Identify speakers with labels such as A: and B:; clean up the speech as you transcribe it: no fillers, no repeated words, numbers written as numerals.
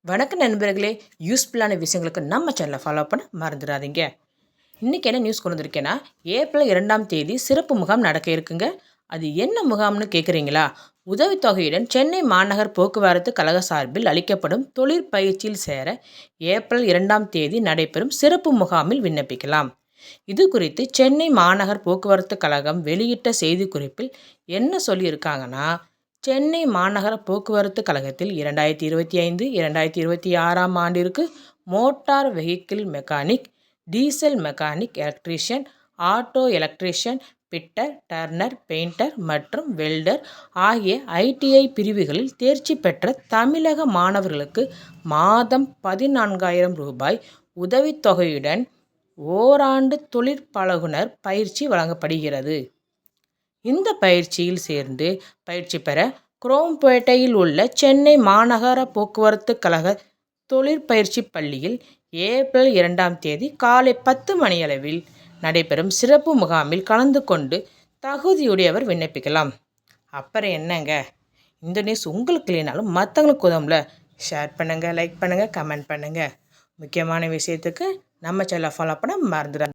A: வணக்கம் நண்பர்களே, யூஸ்ஃபுல்லான விஷயங்களுக்கு நம்ம சேனலை ஃபாலோ பண்ண மறந்துடாதீங்க. இன்றைக்கி என்ன நியூஸ் கொண்டு வந்திருக்கேன்னா, ஏப்ரல் 2ஆம் தேதி சிறப்பு முகாம் நடக்க இருக்குங்க. அது என்ன முகாம்னு கேட்குறீங்களா? உதவித்தொகையுடன் சென்னை மாநகர் போக்குவரத்து கழக சார்பில் அளிக்கப்படும் தொழிற்பயிற்சியில் சேர ஏப்ரல் 2ஆம் தேதி நடைபெறும் சிறப்பு முகாமில் விண்ணப்பிக்கலாம். இது குறித்து சென்னை மாநகர் போக்குவரத்து கழகம் வெளியிட்ட செய்திக்குறிப்பில் என்ன சொல்லியிருக்காங்கன்னா, சென்னை மாநகர போக்குவரத்து கழகத்தில் 2025 2026ஆம் ஆண்டிற்கு motor vehicle mechanic, diesel mechanic, electrician, auto electrician, bitter, turner, painter மற்றும் வெல்டர் ஆகிய ஐடிஐ பிரிவுகளில் தேர்ச்சி பெற்ற தமிழக மாணவர்களுக்கு மாதம் 14,000 ரூபாய் உதவித்தொகையுடன் ஓராண்டு தொழிற்பழகுனர் பயிற்சி வழங்கப்படுகிறது. இந்த பயிற்சியில் சேர்ந்து பயிற்சி பெற குரோம்பேட்டையில் உள்ள சென்னை மாநகர போக்குவரத்து கழக தொழிற்பயிற்சி பள்ளியில் ஏப்ரல் 2ஆம் தேதி காலை 10 மணியளவில் நடைபெறும் சிறப்பு முகாமில் கலந்து கொண்டு தகுதியுடையவர் விண்ணப்பிக்கலாம். அப்புறம் என்னங்க, இந்த நியூஸ் உங்களுக்கு இல்லைனாலும் மற்றவங்களுக்கு உதவும்ல. ஷேர் பண்ணுங்கள், லைக் பண்ணுங்கள், கமெண்ட் பண்ணுங்கள். முக்கியமான விஷயத்துக்கு நம்ம சேனலை ஃபாலோ பண்ண மறந்துடாதீங்க.